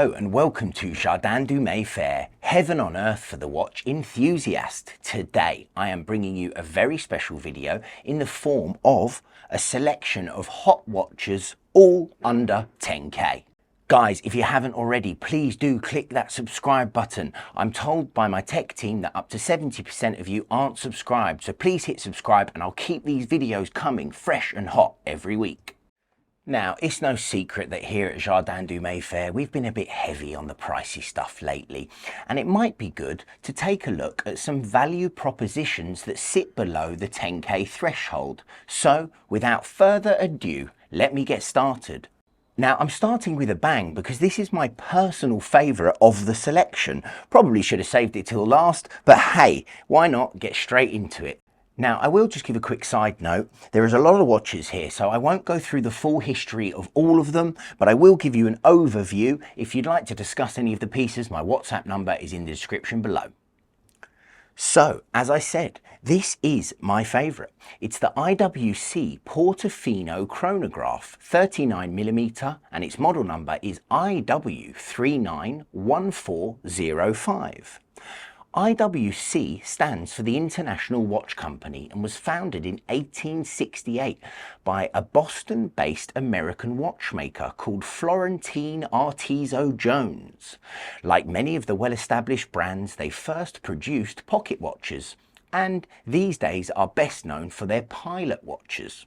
Hello and welcome to Jardin du Mayfair, heaven on earth for the watch enthusiast. Today I am bringing you a very special video in the form of a selection of hot watches all under 10k. Guys, if you haven't already, please do click that subscribe button. I'm told by my tech team that up to 70% of you aren't subscribed, so please hit subscribe and I'll keep these videos coming fresh and hot every week. Now, it's no secret that here at Jardin du Mayfair, we've been a bit heavy on the pricey stuff lately, and it might be good to take a look at some value propositions that sit below the 10k threshold. So, without further ado, let me get started. Now, I'm starting with a bang because this is my personal favourite of the selection. Probably should have saved it till last, but hey, why not get straight into it? Now, I will just give a quick side note. There is a lot of watches here, so I won't go through the full history of all of them, but I will give you an overview. If you'd like to discuss any of the pieces, my WhatsApp number is in the description below. So, as I said, this is my favourite. It's the IWC Portofino Chronograph, 39mm, and its model number is IW391405. IWC stands for the International Watch Company and was founded in 1868 by a Boston-based American watchmaker called Florentine Artiso Jones. Like many of the well-established brands, they first produced pocket watches, and these days are best known for their pilot watches.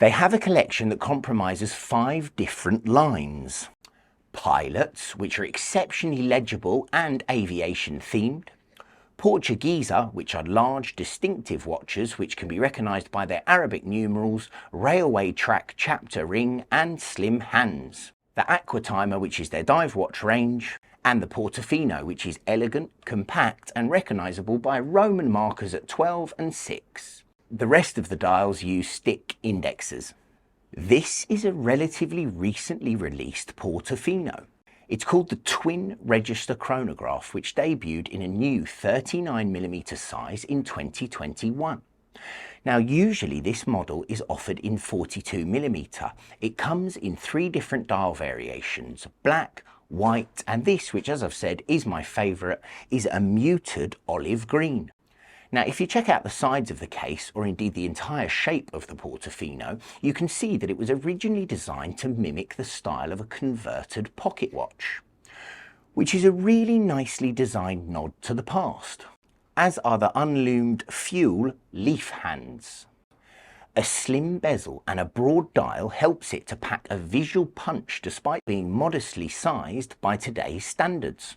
They have a collection that comprises 5 different lines. Pilots, which are exceptionally legible and aviation themed. Portuguesa, which are large distinctive watches which can be recognised by their Arabic numerals, railway track chapter ring and slim hands. The Aqua Timer, which is their dive watch range, and the Portofino, which is elegant, compact and recognisable by Roman markers at 12 and 6. The rest of the dials use stick indexes. This is a relatively recently released Portofino. It's called the Twin Register Chronograph, which debuted in a new 39mm size in 2021. Now, usually this model is offered in 42mm. It comes in 3 different dial variations: black, white, and this, which as I've said is my favourite, is a muted olive green. Now, if you check out the sides of the case, or indeed the entire shape of the Portofino, you can see that it was originally designed to mimic the style of a converted pocket watch, which is a really nicely designed nod to the past, as are the unloomed fuel leaf hands. A slim bezel and a broad dial helps it to pack a visual punch despite being modestly sized by today's standards.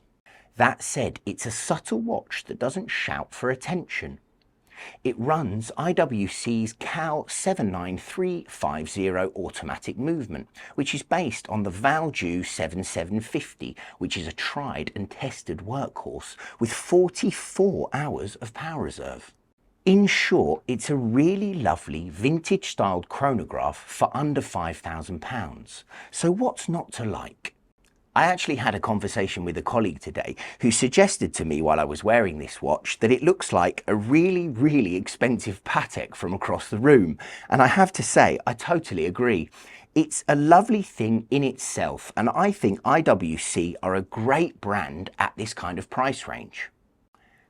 That said, it's a subtle watch that doesn't shout for attention. It runs IWC's Cal 79350 automatic movement, which is based on the Valjoux 7750, which is a tried and tested workhorse with 44 hours of power reserve. In short, it's a really lovely vintage-styled chronograph for under £5,000. So what's not to like? I actually had a conversation with a colleague today who suggested to me while I was wearing this watch that it looks like a really expensive Patek from across the room. And I have to say, I totally agree. It's a lovely thing in itself, and I think IWC are a great brand at this kind of price range.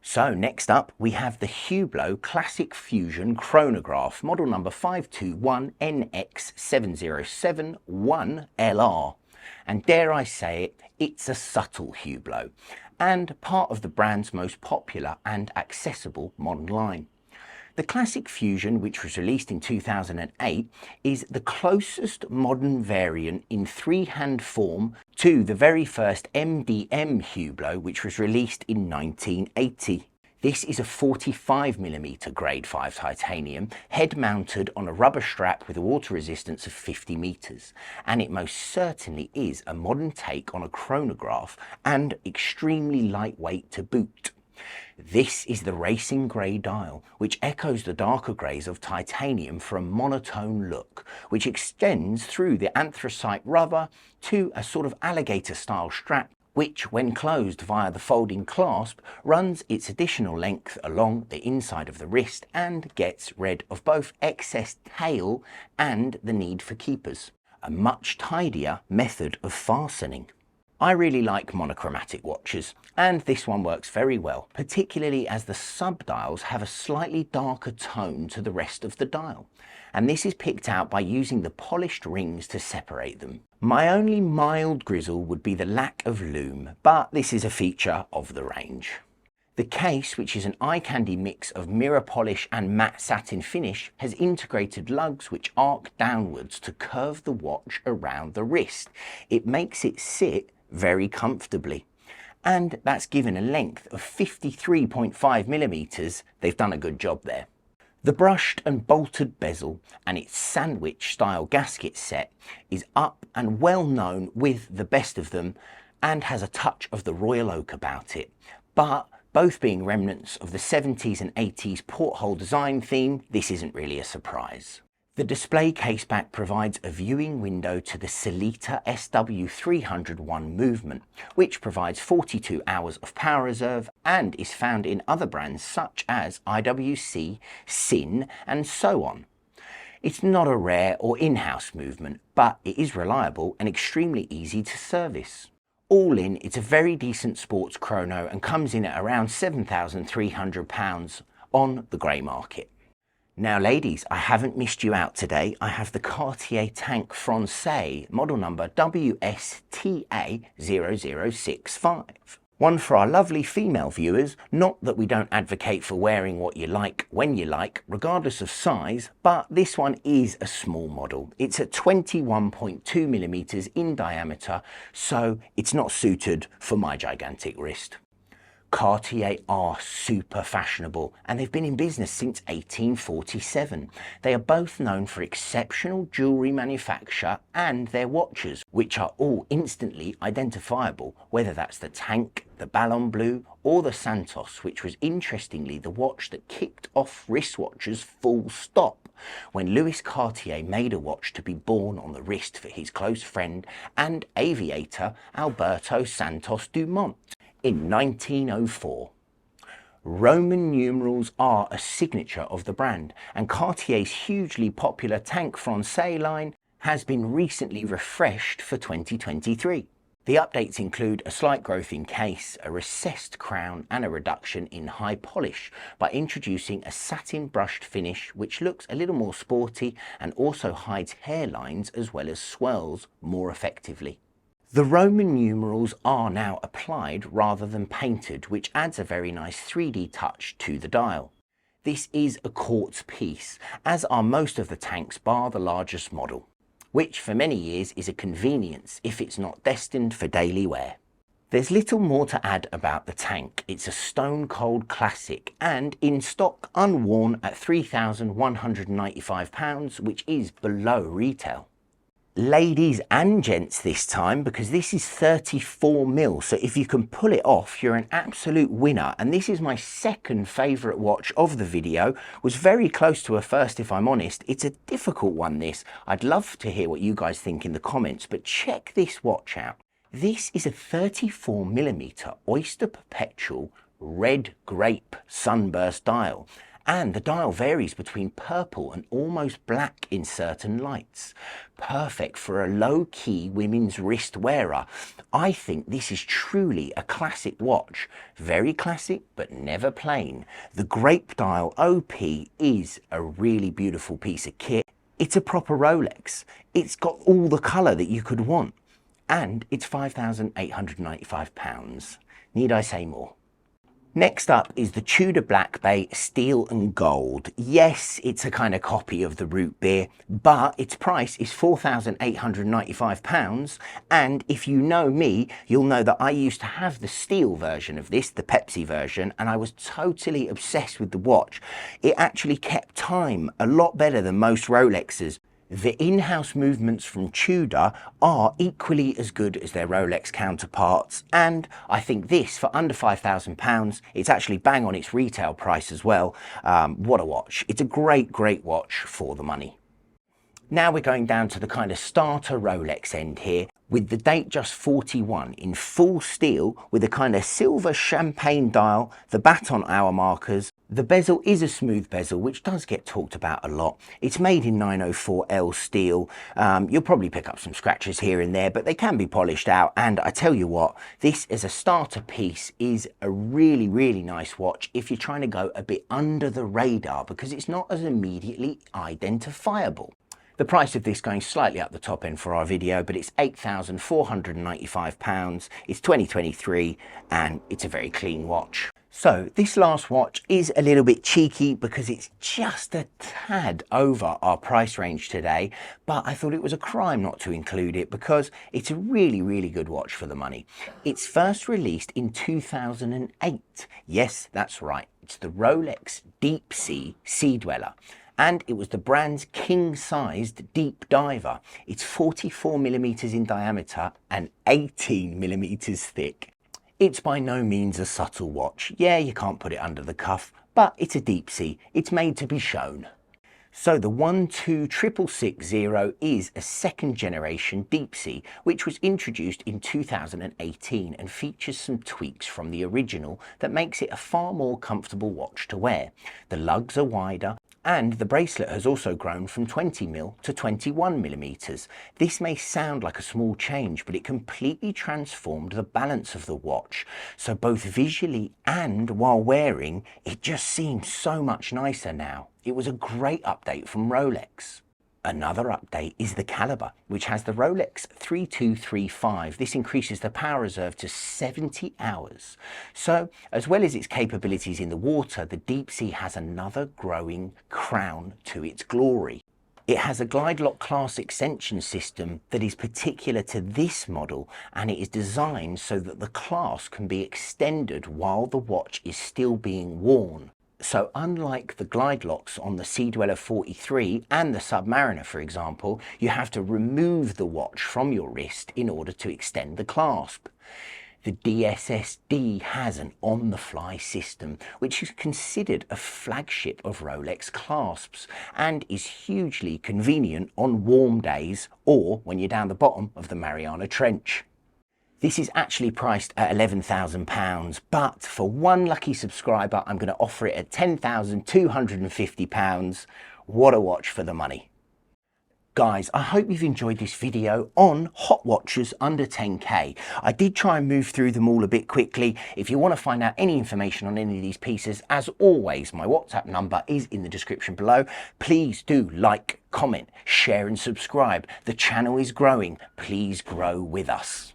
So next up, we have the Hublot Classic Fusion Chronograph, model number 521NX7071LR. And dare I say it, it's a subtle Hublot, and part of the brand's most popular and accessible modern line. The Classic Fusion, which was released in 2008, is the closest modern variant in 3-hand form to the very first MDM Hublot, which was released in 1980. This is a 45mm grade 5 titanium, head mounted on a rubber strap with a water resistance of 50 meters. And it most certainly is a modern take on a chronograph and extremely lightweight to boot. This is the racing grey dial, which echoes the darker greys of titanium for a monotone look, which extends through the anthracite rubber to a sort of alligator style strap, which, when closed via the folding clasp, runs its additional length along the inside of the wrist and gets rid of both excess tail and the need for keepers. A much tidier method of fastening. I really like monochromatic watches, and this one works very well, particularly as the sub-dials have a slightly darker tone to the rest of the dial, and this is picked out by using the polished rings to separate them. My only mild grizzle would be the lack of lume, but this is a feature of the range. The case, which is an eye-candy mix of mirror polish and matte satin finish, has integrated lugs which arc downwards to curve the watch around the wrist. It makes it sit very comfortably, and that's given a length of 53.5 millimeters. They've done a good job there. The brushed and bolted bezel and its sandwich style gasket set is up and well known with the best of them, and has a touch of the royal oak about it, but both being remnants of the 70s and 80s porthole design theme, this isn't really a surprise. The display caseback provides a viewing window to the Sellita SW301 movement, which provides 42 hours of power reserve and is found in other brands such as IWC, SIN and so on. It's not a rare or in-house movement, but it is reliable and extremely easy to service. All in, it's a very decent sports chrono and comes in at around £7,300 on the grey market. Now ladies, I haven't missed you out today. I have the Cartier Tank Française, model number WSTA0065. One for our lovely female viewers, not that we don't advocate for wearing what you like when you like, regardless of size, but this one is a small model. It's at 21.2 millimeters in diameter, so it's not suited for my gigantic wrist. Cartier are super fashionable, and they've been in business since 1847. They are both known for exceptional jewellery manufacture and their watches, which are all instantly identifiable, whether that's the Tank, the Ballon Bleu or the Santos, which was interestingly the watch that kicked off wristwatches full stop, when Louis Cartier made a watch to be born on the wrist for his close friend and aviator Alberto Santos Dumont in 1904. Roman numerals are a signature of the brand, and Cartier's hugely popular Tank Française line has been recently refreshed for 2023. The updates include a slight growth in case, a recessed crown and a reduction in high polish by introducing a satin brushed finish which looks a little more sporty and also hides hairlines as well as swirls more effectively. The Roman numerals are now applied rather than painted, which adds a very nice 3D touch to the dial. This is a quartz piece, as are most of the tanks bar the largest model, which for many years is a convenience if it's not destined for daily wear. There's little more to add about the Tank. It's a stone cold classic and in stock unworn at £3,195, which is below retail. Ladies and gents this time, because this is 34mm, so if you can pull it off, you're an absolute winner. And this is my second favourite watch of the video. Was very close to a first, if I'm honest. It's a difficult one, this. I'd love to hear what you guys think in the comments, but check this watch out. This is a 34mm Oyster Perpetual red grape sunburst dial. And the dial varies between purple and almost black in certain lights. Perfect for a low-key women's wrist wearer. I think this is truly a classic watch. Very classic, but never plain. The grape dial OP is a really beautiful piece of kit. It's a proper Rolex. It's got all the colour that you could want. And it's £5,895. Need I say more? Next up is the Tudor Black Bay Steel and Gold. Yes, it's a kind of copy of the root beer, but its price is £4,895. And if you know me, you'll know that I used to have the steel version of this, the Pepsi version, and I was totally obsessed with the watch. It actually kept time a lot better than most Rolexes. The in-house movements from Tudor are equally as good as their Rolex counterparts, and I think this, for under £5,000, it's actually bang on its retail price as well. What a watch. It's a great, great watch for the money. Now we're going down to the kind of starter Rolex end here with the Datejust 41 in full steel with a kind of silver champagne dial, the baton hour markers. The bezel is a smooth bezel, which does get talked about a lot. It's made in 904L steel. You'll probably pick up some scratches here and there, but they can be polished out. And I tell you what, this as a starter piece is a really, really nice watch if you're trying to go a bit under the radar because it's not as immediately identifiable. The price of this going slightly up the top end for our video, but it's £8,495. It's 2023 and it's a very clean watch. So this last watch is a little bit cheeky because it's just a tad over our price range today, but I thought it was a crime not to include it because it's a really, really good watch for the money. It's first released in 2008. Yes, that's right. It's the Rolex Deepsea Sea Dweller. And it was the brand's king-sized deep diver. It's 44mm in diameter and 18mm thick. It's by no means a subtle watch. Yeah, you can't put it under the cuff, but it's a Deepsea. It's made to be shown. So the 12660 is a second generation Deepsea, which was introduced in 2018 and features some tweaks from the original that makes it a far more comfortable watch to wear. The lugs are wider, and the bracelet has also grown from 20mm to 21mm. This may sound like a small change, but it completely transformed the balance of the watch. So both visually and while wearing, it just seems so much nicer now. It was a great update from Rolex. Another update is the calibre, which has the Rolex 3235. This increases the power reserve to 70 hours. So, as well as its capabilities in the water, the Deepsea has another growing crown to its glory. It has a glide lock class extension system that is particular to this model, and it is designed so that the clasp can be extended while the watch is still being worn. So unlike the glide locks on the Sea Dweller 43 and the Submariner, for example, you have to remove the watch from your wrist in order to extend the clasp. The DSSD has an on-the-fly system, which is considered a flagship of Rolex clasps and is hugely convenient on warm days or when you're down the bottom of the Mariana Trench. This is actually priced at £11,000, but for one lucky subscriber, I'm going to offer it at £10,250. What a watch for the money. Guys, I hope you've enjoyed this video on hot watches under 10k. I did try and move through them all a bit quickly. If you want to find out any information on any of these pieces, as always, my WhatsApp number is in the description below. Please do like, comment, share and subscribe. The channel is growing. Please grow with us.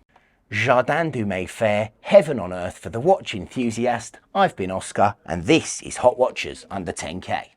Jardin du Mayfair, heaven on earth for the watch enthusiast. I've been Oscar, and this is Hot Watches under 10k.